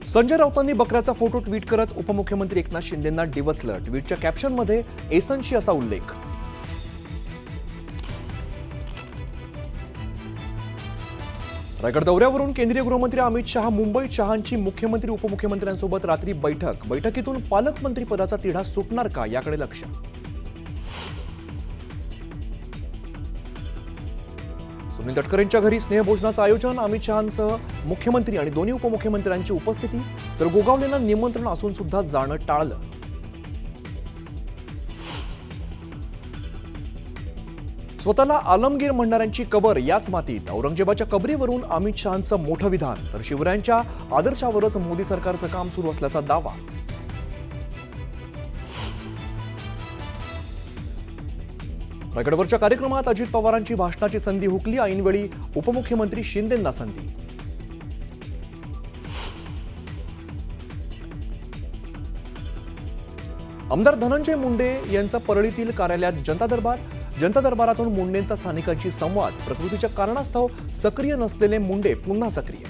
Sanjay राऊतांनी बकऱ्याचा photo tweet करत उपमुख्यमंत्री एकनाथ शिंदेंना डिवचलं। ट्विटच्या कॅप्शनमध्ये एसनशी असा उल्लेख। रायगड दौऱ्यावरून केंद्रीय गृहमंत्री अमित शहा मुंबईत शहांची मुख्यमंत्री उपमुख्यमंत्र्यांसोबत रात्री बैठकीतून पालकमंत्री पदाचा तिढा सुटणार का याकडे लक्ष। सुनील तटकरेंच्या घरी स्नेहभोजनाचं आयोजन, अमित शहांसह मुख्यमंत्री आणि दोन्ही उपमुख्यमंत्र्यांची उपस्थिती, तर गोगावलेला निमंत्रण असून सुद्धा जाणं टाळलं। स्वतःला आलमगीर म्हणणाऱ्यांची कबर याच मातीत, औरंगजेबाच्या कबरीवरून अमित शहांचं मोठं विधान, तर शिवरायांच्या आदर्शावरच मोदी सरकारचं काम सुरू असल्याचा दावा। रायगडवरच्या कार्यक्रमात अजित पवारांची भाषणाची संधी हुकली, ऐनवेळी उपमुख्यमंत्री शिंदेंना संधी। आमदार धनंजय मुंडे यांचा परळीतील कार्यालयात जनता दरबारातून मुंडेंचा स्थानिकांशी संवाद, प्रकृतीच्या कारणास्तव सक्रिय नसलेले मुंडे पुन्हा सक्रिय।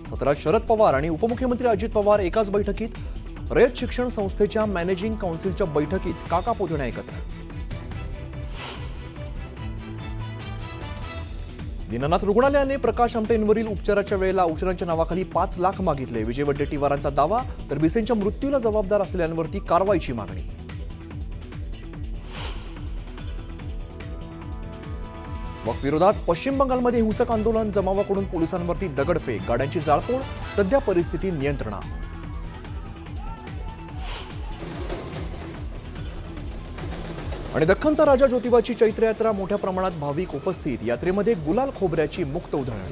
सत्रात शरद पवार आणि उपमुख्यमंत्री अजित पवार एकाच बैठकीत, रयत शिक्षण संस्थेच्या मॅनेजिंग काउन्सिलच्या बैठकीत काका पोटण्या एकत्र। दीनानाथ रुग्णालयाने प्रकाश आमटेंवरील उपचाराच्या वेळेला औषधांच्या नावाखाली 5 लाख मागितले, विजय वडेट्टीवारांचा दावा, तर बिसेंच्या मृत्यूला जबाबदार असलेल्यांवरती कारवाईची मागणी। वक्फ विरोधात पश्चिम बंगालमध्ये हिंसक आंदोलन, जमावाकडून पोलिसांवरती दगडफेक, गाड्यांची जाळपोळ, सध्या परिस्थिती नियंत्रणात। आणि दख्खनचा राजा ज्योतिबाची चैत्र यात्रा, मोठ्या प्रमाणात भाविक उपस्थित, यात्रेमध्ये गुलाल खोबऱ्याची मुक्त उधळण।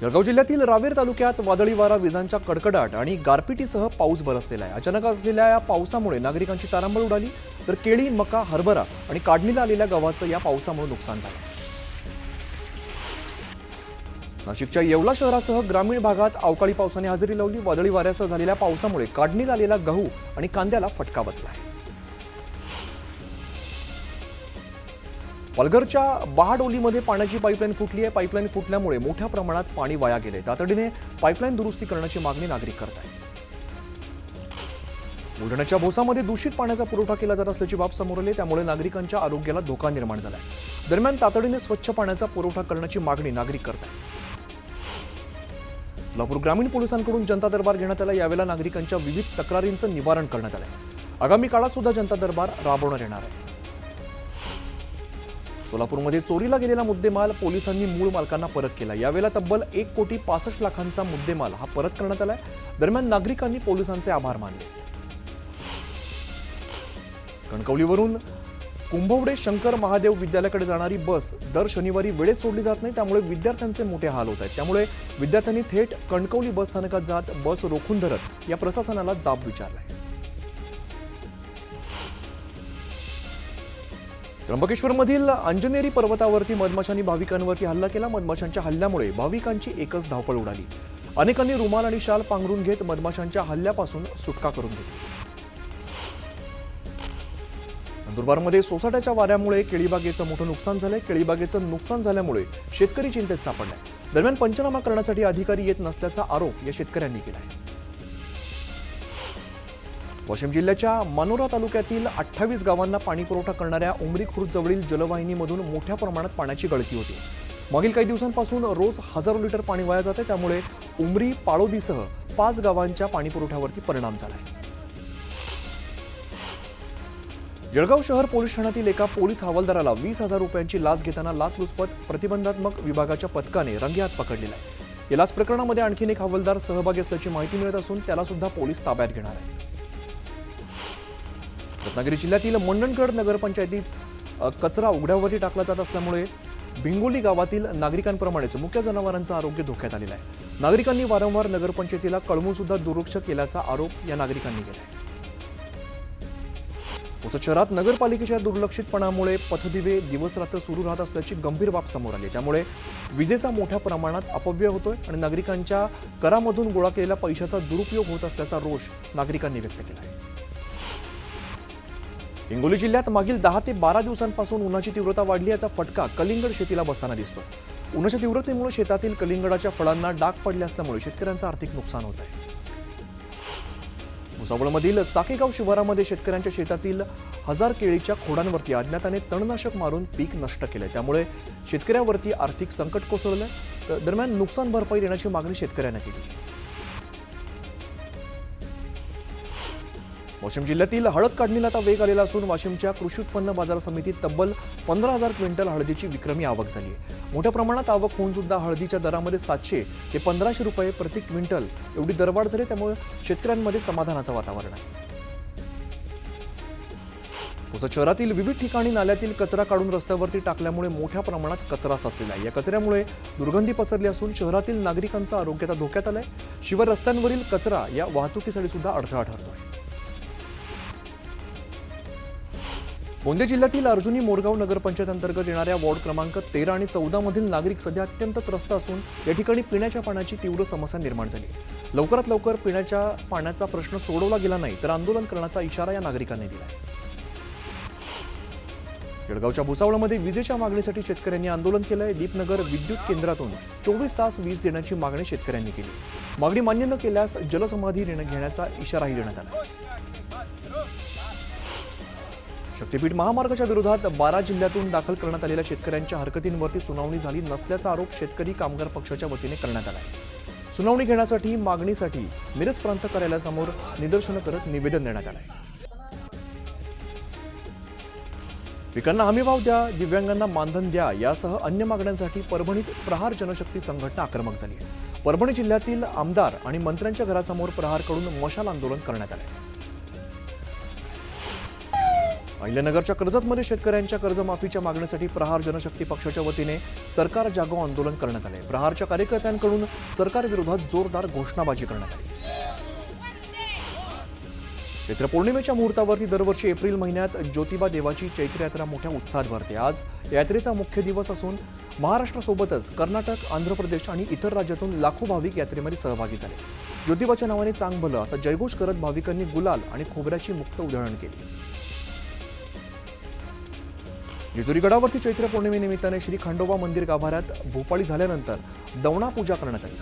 जळगाव जिल्ह्यातील रावेर तालुक्यात वादळी वारा, विजांच्या कडकडाट आणि गारपिटीसह पाऊस बरसलेला आहे। अचानक असलेल्या या पावसामुळे नागरिकांची तारांबळ उडाली, तर केळी, मका, हरभरा आणि काढणीला आलेल्या गव्हाचं या पावसामुळे नुकसान झालं। नाशिकच्या येवला शहरासह ग्रामीण भागात अवकाळी पावसाने हजेरी लावली, वादळी वाऱ्यासह झालेल्या पावसामुळे काढणीला आलेला गहू आणि कांद्याला फटका बसला आहे। पालघरच्या बहाडोलीमध्ये पाण्याची पाईपलाईन फुटली आहे, पाईपलाईन फुटल्यामुळे मोठ्या प्रमाणात पाणी वाया गेले, तातडीने पाईपलाईन दुरुस्ती करण्याची मागणी नागरिक करत आहेत। बुलढाण्याच्या भोसामध्ये दूषित पाण्याचा पुरवठा केला जात असल्याची बाब समोर आली, त्यामुळे नागरिकांच्या आरोग्याला धोका निर्माण झाला आहे। दरम्यान तातडीने स्वच्छ पाण्याचा पुरवठा करण्याची मागणी नागरिक करत आहेत। सोलापूर ग्रामीण पोलिसांकडून जनता दरबार घेण्यात आला, यावेळेला नागरिकांच्या विविध तक्रारींचं निवारण करण्यात आलं। आगामी काळात सुद्धा जनता दरबार राबवण्यात येणार आहे। सोलापूरमध्ये चोरीला गेलेला मुद्देमाल पोलिसांनी मूळ मालकांना परत केला, यावेळेला तब्बल 1,65,00,000 मुद्देमाल हा परत करण्यात आलाय। दरम्यान नागरिकांनी पोलिसांचे आभार मानले। कणकवलीवरून कुंभवडे शंकर महादेव विद्यालयाकडे जाणारी बस दर शनिवारी वेळेत सोडली जात नाही, त्यामुळे विद्यार्थ्यांचे मोठे हाल होत आहेत। त्यामुळे विद्यार्थ्यांनी थेट कणकवली बस स्थानकात जात बस रोखून धरत या प्रशासनाला जाब विचारलाय। त्र्यंबकेश्वरमधील अंजनेरी पर्वतावरती मधमाशांनी भाविकांवरती हल्ला केला, मधमाशांच्या हल्ल्यामुळे भाविकांची एकच धावपळ उडाली। अनेकांनी रुमाल आणि शाल पांघरून घेत मधमाशांच्या हल्ल्यापासून सुटका करून घेतली। नंदुरबारमध्ये सोसाट्याच्या वाऱ्यामुळे केळीबागेचं मोठं नुकसान झालंय, केळीबागेचं नुकसान झाल्यामुळे शेतकरी चिंतेत सापडलाय। दरम्यान पंचनामा करण्यासाठी अधिकारी येत नसल्याचा आरोप या शेतकऱ्यांनी केलाय। वाशिम जिल्ह्याच्या मानोरा तालुक्यातील 28 गावांना पाणी पुरवठा करणाऱ्या उमरी खुर्द जवळील जलवाहिनीमधून मोठ्या प्रमाणात पाण्याची गळती होती। मागील काही दिवसांपासून रोज हजारो लिटर पाणी वाया जाते, त्यामुळे उमरी, पाळोदीसह 5 गावांच्या पाणी पुरवठ्यावरती परिणाम झालाय। जळगाव शहर पोलीस ठाण्यातील एका पोलीस हवालदाराला 20,000 रुपयांची लाच घेताना लाचलुचपत प्रतिबंधात्मक विभागाच्या पथकाने रंगेहात पकडलेला आहे। या लाच प्रकरणामध्ये आणखीन एक हवालदार सहभागी असल्याची माहिती मिळत असून त्याला सुद्धा पोलीस ताब्यात घेणार आहेत। रत्नागिरी जिल्ह्यातील मंडणगड नगरपंचायतीत कचरा उघड्यावरती टाकला जात असल्यामुळे भिंगोली गावातील नागरिकांप्रमाणेच मुख्य जनावरांचं आरोग्य धोक्यात आलेलं आहे। नागरिकांनी वारंवार नगरपंचायतीला कळवून सुद्धा दुर्लक्ष केल्याचा आरोप या नागरिकांनी केला आहे। पुसद शहरात नगरपालिकेच्या दुर्लक्षितपणामुळे पथदिवे दिवसरात्र सुरू राहत असल्याची गंभीर बाब समोर आली। त्यामुळे विजेचा मोठ्या प्रमाणात अपव्यय होतोय आणि नागरिकांच्या करामधून गोळा केलेल्या पैशाचा दुरुपयोग होत असल्याचा रोष नागरिकांनी व्यक्त केला आहे। हिंगोली जिल्ह्यात मागील 10 ते 12 दिवसांपासून उन्हाची तीव्रता वाढली, याचा फटका कलिंगड शेतीला बसताना दिसतोय. उन्हाच्या तीव्रतेमुळे शेतातील कलिंगडाच्या फळांना डाग पडले असल्यामुळे शेतकऱ्यांचं आर्थिक नुकसान होत आहे. भुसावळमधील साकेगाव शिवारामध्ये शेतकऱ्यांच्या शेतातील 1000 केळीच्या खोडांवरती अज्ञाताने तणनाशक मारून पीक नष्ट केलंय. त्यामुळे शेतकऱ्यांवरती आर्थिक संकट कोसळलंय. दरम्यान नुकसान भरपाई देण्याची मागणी शेतकऱ्यांना केली. वाशिम जिल्ह्यातील हळद काढणीला आता वेग आलेला असून वाशिमच्या कृषी उत्पन्न बाजार समितीत तब्बल 15,000 क्विंटल हळदीची विक्रमी आवक झाली आहे. मोठ्या प्रमाणात आवक होऊन सुद्धा हळदीच्या दरामध्ये 700 ते 1500 रुपये प्रति क्विंटल एवढी दरवाढ झाली. त्यामुळे शेतकऱ्यांमध्ये समाधानाचं वातावरण आहे. पुसद शहरातील विविध ठिकाणी नाल्यातील कचरा काढून रस्त्यावरती टाकल्यामुळे मोठ्या प्रमाणात कचरा साचलेला आहे. या कचऱ्यामुळे दुर्गंधी पसरली असून शहरातील नागरिकांचं आरोग्य आता धोक्यात आलंय. शिवाय रस्त्यांवरील कचरा या वाहतुकीसाठी सुद्धा अडथळा ठरतोय. गोंदिया जिल्ह्यातील अर्जुनी मोरगाव नगरपंचायत अंतर्गत येणाऱ्या वॉर्ड क्रमांक 13 आणि 14 मधील नागरिक सध्या अत्यंत त्रस्त असून या ठिकाणी पिण्याच्या पाण्याची तीव्र समस्या निर्माण झाली. लवकरात लवकर पिण्याच्या पाण्याचा प्रश्न सोडवला गेला नाही तर आंदोलन करण्याचा इशारा या नागरिकांनी दिला. जळगावच्या भुसावळमध्ये विजेच्या मागणीसाठी शेतकऱ्यांनी आंदोलन केलंय. दीपनगर विद्युत केंद्रातून 24 तास वीज देण्याची मागणी शेतकऱ्यांनी केली. मागणी मान्य न केल्यास जलसमाधी घेण्याचा इशाराही देण्यात आला. शक्तीपीठ महामार्गाच्या विरोधात 12 जिल्ह्यातून दाखल करण्यात आलेल्या शेतकऱ्यांच्या हरकतींवरती सुनावणी झाली नसल्याचा आरोप शेतकरी कामगार पक्षाच्या वतीने करण्यात आला आहे. सुनावणी घेण्यासाठी मागणीसाठी मिरज प्रांत कार्यालयासमोर निदर्शनं करत निवेदन देण्यात आलं आहे. पिकांना हमीभाव द्या, दिव्यांगांना मानधन द्या यासह अन्य मागण्यांसाठी परभणीत प्रहार जनशक्ती संघटना आक्रमक झाली आहे. परभणी जिल्ह्यातील आमदार आणि मंत्र्यांच्या घरासमोर प्रहारकडून मशाल आंदोलन करण्यात आले. अहिल्यानगरच्या कर्जतमध्ये शेतकऱ्यांच्या कर्जमाफीच्या मागणीसाठी प्रहार जनशक्ती पक्षाच्या वतीने सरकार जागो आंदोलन करण्यात आले. प्रहारच्या कार्यकर्त्यांकडून सरकारविरोधात जोरदार घोषणाबाजी करण्यात आली. चैत्र पौर्णिमेच्या मुहूर्तावरती दरवर्षी एप्रिल महिन्यात ज्योतिबा देवाची चैत्र यात्रा मोठ्या उत्साहात भरते. आज यात्रेचा मुख्य दिवस असून महाराष्ट्रासोबतच कर्नाटक, आंध्र प्रदेश आणि इतर राज्यातून लाखो भाविक यात्रेमध्ये सहभागी झाले. ज्योतिबाच्या नावाने चांग भलं असा जयघोष करत भाविकांनी गुलाल आणि खोबऱ्याची मुक्त उधळण केली. जेजुरी गडावरती चैत्र पौर्णिमेनिमित्ताने श्री खंडोबा मंदिर गाभाऱ्यात भोपाळी झाल्यानंतर दवणा पूजा करण्यात आली.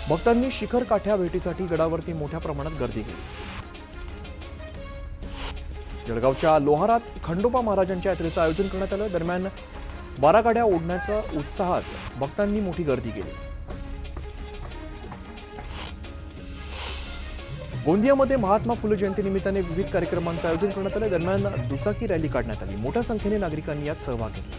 भक्तांनी शिखर काठ्या भेटीसाठी गडावरती मोठ्या प्रमाणात गर्दी केली. जळगावच्या लोहारात खंडोबा महाराजांच्या यात्रेचं आयोजन करण्यात आलं. दरम्यान 12 गाड्या ओढण्याच्या उत्साहात भक्तांनी मोठी गर्दी केली. गोंदियामध्ये महात्मा फुले जयंती निमित्ताने विविध कार्यक्रमांचं आयोजन करण्यात आलं. दरम्यान दुचाकी रॅली काढण्यात आली. मोठ्या संख्येने नागरिकांनी यात सहभाग घेतला.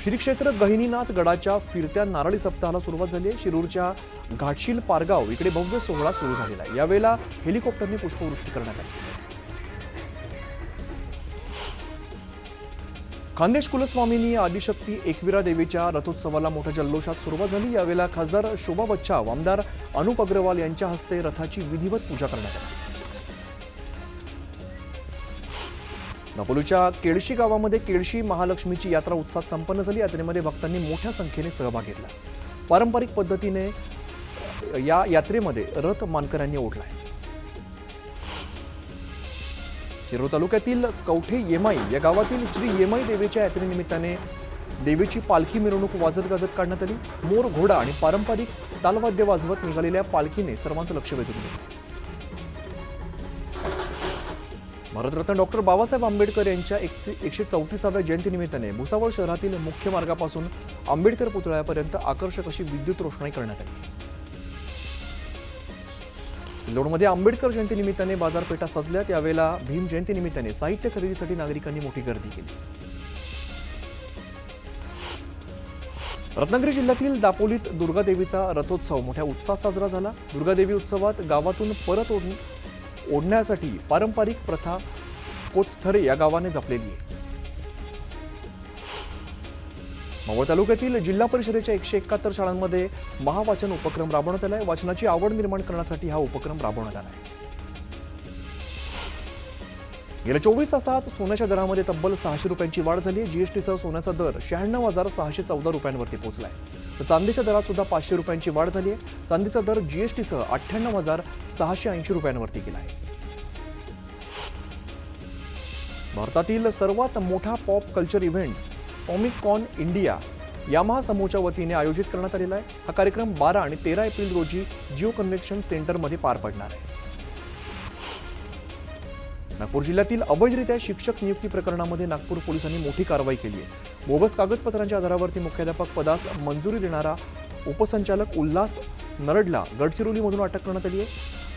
श्री क्षेत्र गहिनीनाथ गडाच्या फिरत्या नारळी सप्ताहाला सुरुवात झाली आहे. शिरूरच्या घाटशील पारगाव इकडे भव्य सोहळा सुरू झालेला आहे. यावेळेला हेलिकॉप्टरने पुष्पवृष्टी करण्यात आली. खानदेश कुलस्वामिनी आदिशक्ती एकविरा देवीच्या रथोत्सवाला मोठ्या जल्लोषात सुरुवात झाली. यावेळेला खासदार शोभा बच्छाव, आमदार अनुप अग्रवाल यांच्या हस्ते रथाची विधिवत पूजा करण्यात आली. दापोलीच्या केळशी गावामध्ये केळशी महालक्ष्मीची यात्रा उत्साहात संपन्न झाली. यात्रेमध्ये भक्तांनी मोठ्या संख्येने सहभाग घेतला. पारंपरिक पद्धतीने या यात्रेमध्ये रथ मानकऱ्यांनी ओढलाय. शिरूर तालुक्यातील कवठे येमाई या गावातील श्री येमाई देवीच्या यात्रेनिमित्ताने देवीची पालखी मिरवणूक वाजत गाजत काढण्यात आली. मोर, घोडा आणि पारंपरिक तालवाद्य वाजवत निघालेल्या पालखीने सर्वांचं लक्ष वेधून घेतलं. भारतरत्न डॉक्टर बाबासाहेब आंबेडकर यांच्या 134व्या जयंतीनिमित्ताने भुसावळ शहरातील मुख्य मार्गापासून आंबेडकर पुतळ्यापर्यंत आकर्षक अशी विद्युत रोषणाई करण्यात आली. सिल्लोडमध्ये आंबेडकर जयंतीनिमित्ताने बाजारपेठा सजल्या. त्यावेळेला भीम जयंतीनिमित्ताने साहित्य खरेदीसाठी नागरिकांनी मोठी गर्दी केली. रत्नागिरी जिल्ह्यातील दापोलीत दुर्गादेवीचा रथोत्सव मोठ्या उत्साहात साजरा झाला. दुर्गादेवी उत्सवात गावातून परत ओढण्यासाठी पारंपरिक प्रथा कोथथरे या गावाने जपलेली आहे. मावळ तालुक्यातील जिल्हा परिषदेच्या 171 शाळांमध्ये महावाचन उपक्रम राबवण्यात आलाय. वाचनाची आवड निर्माण करण्यासाठी हा उपक्रम राबवण्यात आलाय. गेल्या 24 तासात सोन्याच्या दरामध्ये तब्बल 600 रुपयांची वाढ झाली आहे. जीएसटीसह सोन्याचा दर 96,614 रुपयांवरती पोहोचलाय. तर चांदीच्या दरात सुद्धा 500 रुपयांची वाढ झाली आहे. चांदीचा दर जीएसटीसह 98,680 रुपयांवरती गेला आहे. भारतातील सर्वात मोठा pop culture event Comic Con India Yamaha समूहाच्या वतीने आयोजित करण्यात आलेला आहे. हा कार्यक्रम 12 आणि 13 एप्रिल रोजी जिओ कन्व्हेन्शन सेंटरमध्ये पार पडणार आहे. नागपूर जिल्ह्यातील अवैधरित्या शिक्षक नियुक्ती प्रकरणामध्ये नागपूर पोलिसांनी मोठी कारवाई केली आहे. बोगस कागदपत्रांच्या आधारावरती मुख्याध्यापक पदास मंजुरी देणारा उपसंचालक उल्हास नरडला गडचिरोलीमधून अटक करण्यात आली आहे.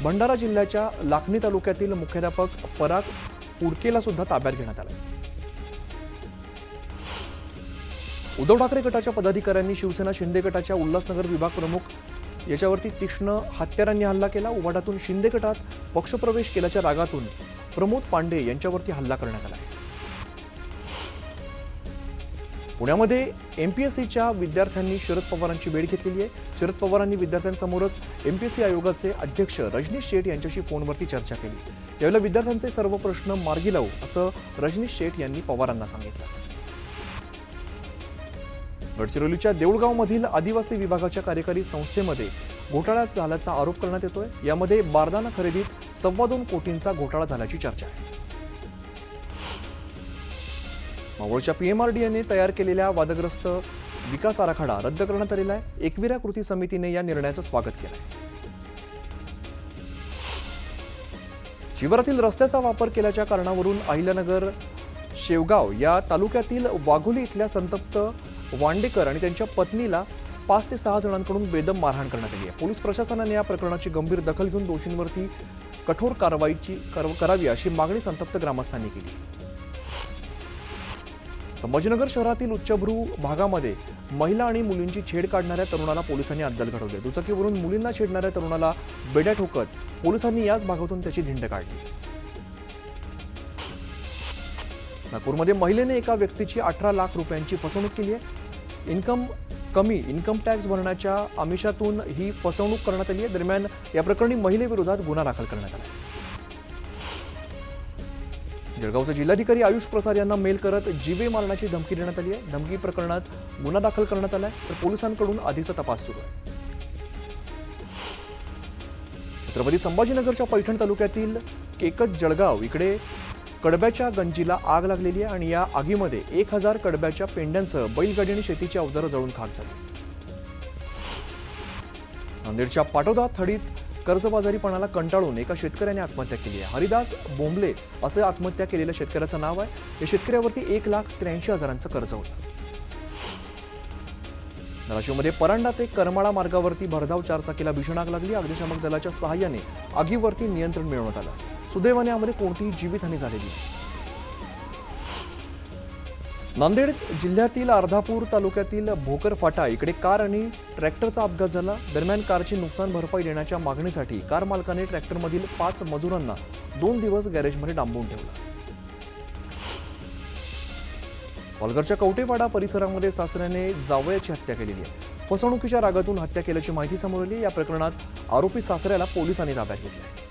भंडारा जिल्ह्याच्या लाखनी तालुक्यातील मुख्याध्यापक पराग उडकेला सुद्धा ताब्यात घेण्यात आलं. उद्धव ठाकरे गटाच्या पदाधिकाऱ्यांनी शिवसेना शिंदे गटाच्या उल्हासनगर विभाग प्रमुख याच्यावरती तीक्ष्ण हत्यारांनी हल्ला केला. उभाटातून शिंदे गटात पक्षप्रवेश केल्याच्या रागातून प्रमोद पांडे यांच्यावरती हल्ला करण्यात आला. पुण्यामध्ये एमपीएससीच्या विद्यार्थ्यांनी शरद पवारांची भेट घेतलेली आहे. शरद पवारांनी विद्यार्थ्यांसमोरच एमपीएससी आयोगाचे अध्यक्ष रजनीश शेठ यांच्याशी फोनवरती चर्चा केली. यावेळेला विद्यार्थ्यांचे सर्व प्रश्न मार्गी लावू असं रजनीश शेठ यांनी पवारांना सांगितलं. गडचिरोलीच्या देऊळगावमधील आदिवासी विभागाच्या कार्यकारी संस्थेमध्ये घोटाळा झाल्याचा आरोप करण्यात येतोय. यामध्ये बारदाना खरेदीत 2.25 कोटींचा घोटाळा झाल्याची चर्चा आहे. मावळच्या पीएमआरडीएने तयार केलेल्या वादग्रस्त विकास आराखडा रद्द करण्यात आलेला आहे. एकविरा कृती समितीने या निर्णयाचं स्वागत केलं आहे. शिवारातील रस्त्याचा वापर केल्याच्या कारणावरून अहिल्यानगर शेवगाव या तालुक्यातील वाघोली इथल्या संतप्त वांडेकर आणि त्यांच्या पत्नीला 5 ते 6 जणांकडून बेदम मारहाण करण्यात आली आहे. पोलीस प्रशासनाने या प्रकरणाची गंभीर दखल घेऊन दोषींवरती कठोर कारवाई करावी अशी मागणी संतप्त ग्रामस्थांनी केली. संभाजीनगर शहरातील उच्चभ्रू भागामध्ये महिला आणि मुलींची छेड काढणाऱ्या तरुणाला पोलिसांनी अद्दल घडवली. दुचाकीवरून मुलींना छेडणाऱ्या तरुणाला बेड्या ठोकत पोलिसांनी याच भागातून त्याची धिंड काढली. नागपूरमध्ये महिलेने एका व्यक्तीची 18 लाख रुपयांची फसवणूक केली आहे. इन्कम टॅक्स भरण्याच्या आमिषातून ही फसवणूक करण्यात आली आहे. दरम्यान या प्रकरणी महिलेविरोधात गुन्हा दाखल करण्यात आला. जळगावचे जिल्हाधिकारी आयुष प्रसाद यांना मेल करत जीवे मारण्याची धमकी देण्यात आली आहे. धमकी प्रकरणात गुन्हा दाखल करण्यात आलाय तर पोलिसांकडून आधीचा तपास सुरू आहे. छत्रपती संभाजीनगरच्या पैठण तालुक्यातील केकत जळगाव इकडे कडब्याच्या गंजीला आग लागलेली आहे आणि या आगीमध्ये 1000 कडब्याच्या पेंड्यांसह बैलगाडी आणि शेतीची अवजारं जळून खाक झाली. नांदेडच्या पाटोदा थडीत कर्जबाजारीपणाला कंटाळून एका शेतकऱ्याने आत्महत्या केली आहे. हरिदास बोंबले असं आत्महत्या केलेल्या शेतकऱ्याचं नाव आहे. या शेतकऱ्यावरती 1,83,000चं कर्ज होतं. धाराशिवमध्ये परांडा ते करमाळा मार्गावरती भरधाव 4 चाकीला भीषण आग लागली. अग्निशामक दलाच्या सहाय्याने आगीवरती नियंत्रण मिळवण्यात आलं. सुदैवाने यामध्ये कोणतीही जीवितहानी झालेली नाही. नांदेड जिल्ह्यातील अर्धापूर तालुक्यातील भोकर फाटा इकडे कार आणि ट्रॅक्टरचा अपघात झाला. दरम्यान कारची नुकसान भरपाई देण्याच्या मागणीसाठी कार मालकाने ट्रॅक्टरमधील 5 मजुरांना 2 दिवस गॅरेजमध्ये डांबून ठेवलं. पालघरच्या कवटेवाडा परिसरामध्ये सासऱ्याने जावयाची हत्या केलेली आहे. फसवणुकीच्या रागातून हत्या केल्याची माहिती समोर आली. या प्रकरणात आरोपी सासऱ्याला पोलिसांनी ताब्यात घेतले.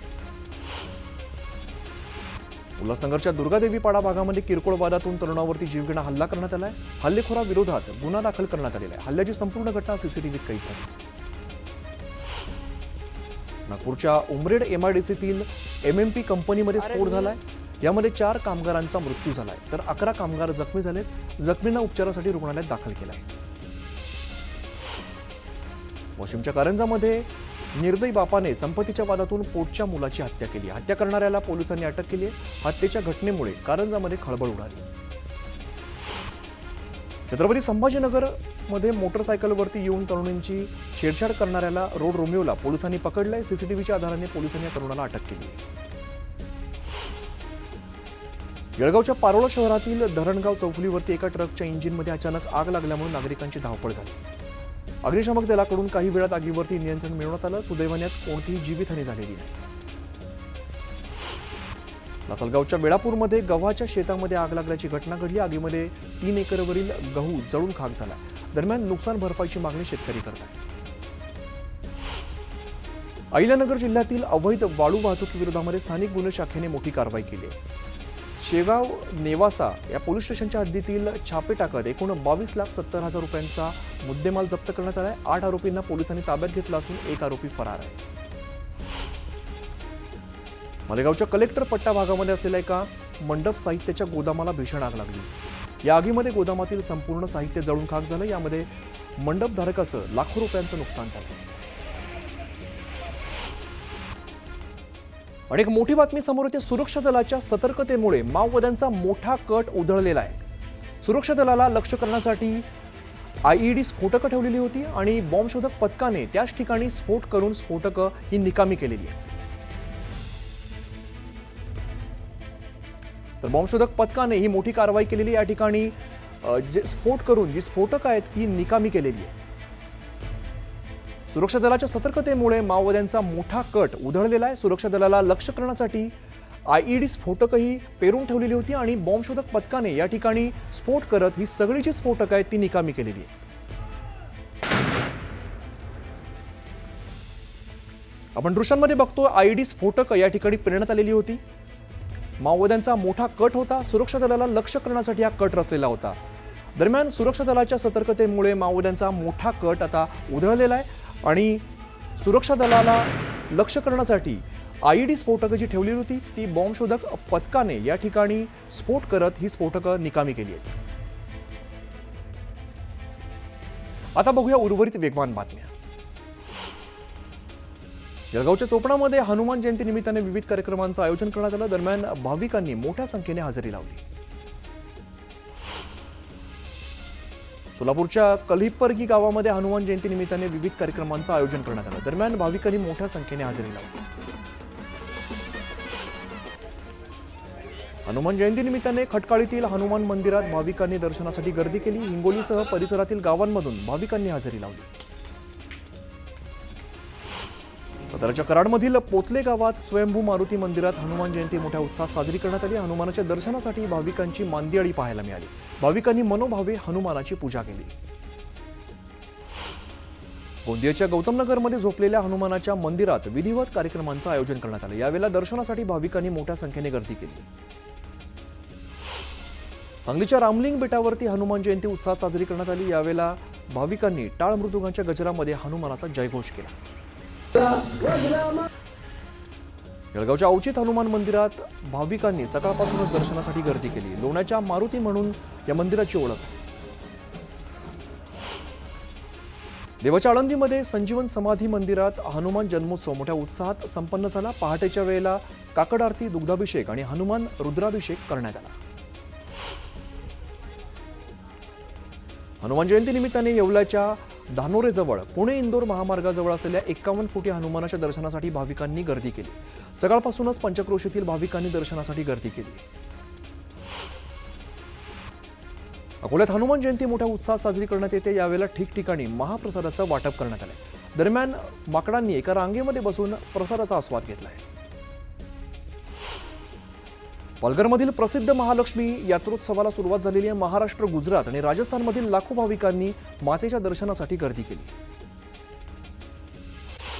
उल्हासनगरच्या दुर्गादेवीपाडा भागामध्ये किरकोळ वादातून तरुणावरती जीवघेणा हल्ला करण्यात आलाय. हल्लेखोराविरोधात गुन्हा दाखल करण्यात आलेला आहे. हल्ल्याची संपूर्ण घटना सीसीटीव्हीत कैद झाली. नागपूरच्या उमरेड एमआयडीसीतील एमएमपी कंपनीमध्ये स्फोट झालाय. यामध्ये 4 कामगारांचा मृत्यू झालाय तर 11 कामगार जखमी झालेत. जखमींना उपचारासाठी रुग्णालयात दाखल केलंय. वाशिमच्या कारंजामध्ये निर्दयी बापाने संपत्तीच्या वादातून पोटच्या मुलाची हत्या केली. हत्या करणाऱ्याला पोलिसांनी अटक केली आहे. हत्येच्या घटनेमुळे कारंजामध्ये खळबळ उडाली. छत्रपती संभाजीनगरमध्ये मोटरसायकलवरती येऊन तरुणींची छेडछाड करणाऱ्याला रोड रोमिओला पोलिसांनी पकडलंय. सीसीटीव्हीच्या आधाराने पोलिसांनी या तरुणाला अटक केली. जळगावच्या पारोळा शहरातील धरणगाव चौफुलीवरती एका ट्रकच्या इंजिनमध्ये अचानक आग लागल्यामुळे नागरिकांची धावपळ झाली. अग्निशामक दलाकडून काही वेळात आगीवरती नियंत्रण मिळवण्यात आलं. सुदैवाने यात कोणतीही जीवितहानी झालेली नाही. लासलगावच्या वेळापूरमध्ये गव्हाच्या शेतामध्ये आग लागल्याची घटना घडली. आगीमध्ये 3 एकरवरील गहू जळून खाक झाला. दरम्यान नुकसान भरपाईची मागणी शेतकरी करतात. अहिल्यानगर जिल्ह्यातील अवैध वाळू वाहतुकीविरोधामध्ये स्थानिक गुन्हे शाखेने मोठी कारवाई केली आहे. शेगाव नेवासा या पोलीस स्टेशनच्या हद्दीतील छापे टाकत एकूण 22,70,000 रुपयांचा मुद्देमाल जप्त करण्यात आला आहे. 8 आरोपींना पोलिसांनी ताब्यात घेतला असून 1 आरोपी फरार आहे. मालेगावच्या कलेक्टर पट्टा भागामध्ये असलेल्या एका मंडप साहित्याच्या गोदामाला भीषण आग लागली। या आगीमध्ये गोदामातील संपूर्ण साहित्य जळून खाक झालं। यामध्ये मंडपधारकाचं लाखो रुपयांचं नुकसान झालं। आणि एक मोठी बातमी समोर येते। सुरक्षा दलाच्या सतर्कतेमुळे माओवाद्यांचा मोठा कट उधळलेला आहे। सुरक्षा दलाला लक्ष्य करण्यासाठी आयईडी स्फोटकं ठेवलेली होती आणि बॉम्बशोधक पथकाने त्याच ठिकाणी स्फोट करून स्फोटकं ही निकामी केलेली आहे। तर बॉम्बशोधक पथकाने ही मोठी कारवाई केलेली। या ठिकाणी जे स्फोट करून जी स्फोटकं आहेत ती निकामी केलेली आहे। सुरक्षा दलाच्या सतर्कतेमुळे माओवाद्यांचा मोठा कट उधळलेला आहे। सुरक्षा दलाला लक्ष्य करण्यासाठी आयईडी स्फोटकही पेरून ठेवलेली होती आणि बॉम्बशोधक पथकाने या ठिकाणी स्फोट करत ही सगळी जी स्फोटकं आहेत ती निकामी केलेली आहे। आपण दृश्यांमध्ये बघतो आयईडी स्फोटकं या ठिकाणी पेरण्यात आलेली होती। माओवाद्यांचा मोठा कट होता। सुरक्षा दलाला लक्ष्य करण्यासाठी हा कट रचलेला होता। दरम्यान सुरक्षा दलाच्या सतर्कतेमुळे माओवाद्यांचा मोठा कट आता उधळलेला आहे आणि सुरक्षा दलाला लक्ष्य करण्यासाठी आयईडी स्फोटकं जी ठेवली होती ती बॉम्बशोधक पथकाने या ठिकाणी स्फोट करत ही स्फोटकं निकामी केली आहेत। आता बघूया उर्वरित वेगवान बातम्या। जळगावच्या चोपडामध्ये हनुमान जयंती निमित्ताने विविध कार्यक्रमांचं आयोजन करण्यात आलं। दरम्यान भाविकांनी मोठ्या संख्येने हजेरी लावली। सोलापूरच्या कलिपरगी गावामध्ये हनुमान जयंती निमित्ताने विविध कार्यक्रमांचं आयोजन करण्यात आलं। दरम्यान भाविकांनी मोठ्या संख्येने हजेरी लावली। हनुमान जयंती निमित्ताने खटकाळीतील हनुमान मंदिरात भाविकांनी दर्शनासाठी गर्दी केली। हिंगोलीसह परिसरातील गावांमधून भाविकांनी हजेरी लावली। साताऱ्याच्या कराडमधील पोतले गावात स्वयंभू मारुती मंदिरात हनुमान जयंती मोठ्या उत्साहात साजरी करण्यात आली। हनुमानाच्या दर्शनासाठी भाविकांची मांदियाळी पाहायला मिळाली। भाविकांनी मनोभावे हनुमानाची पूजा केली। गोंदियाच्या गौतमनगरमध्ये झोपलेल्या हनुमानाच्या मंदिरात विधिवत कार्यक्रमांचं आयोजन करण्यात आलं। यावेळेला दर्शनासाठी भाविकांनी मोठ्या संख्येने गर्दी केली। सांगलीच्या रामलिंग बेटावरती हनुमान जयंती उत्साहात साजरी करण्यात आली। यावेळेला भाविकांनी टाळ मृदुंगाच्या गजरामध्ये हनुमानाचा जयघोष केला। जळगावच्या औचित हनुमान मंदिरात भाविकांनी सकाळपासूनच दर्शनासाठी गर्दी केली। लोण्याच्या मारुती म्हणून या मंदिराची ओळख आहे। देवाच्या आळंदीमध्ये संजीवन समाधी मंदिरात हनुमान जन्मोत्सव मोठ्या उत्साहात संपन्न झाला। पहाटेच्या वेळेला काकड आरती, दुग्धाभिषेक आणि हनुमान रुद्राभिषेक करण्यात आला। हनुमान जयंती निमित्ताने येवल्याच्या धानोरेजवळ पुणे इंदोर महामार्गाजवळ असलेल्या 51 फुटी हनुमानाच्या दर्शनासाठी भाविकांनी गर्दी केली। सकाळपासूनच पंचक्रोशीतील भाविकांनी दर्शनासाठी गर्दी केली। अकोल्यात हनुमान जयंती मोठ्या उत्साहात साजरी करण्यात येते। यावेळेला ठिकठिकाणी महाप्रसादाचं वाटप करण्यात आलंय। दरम्यान माकडांनी एका रांगेमध्ये बसून प्रसादाचा आस्वाद घेतलाय। पालघरमधील प्रसिद्ध महालक्ष्मी यात्रोत्सवाला सुरुवात झालेली आहे। महाराष्ट्र, गुजरात आणि राजस्थानमधील लाखो भाविकांनी मातेच्या दर्शनासाठी गर्दी केली।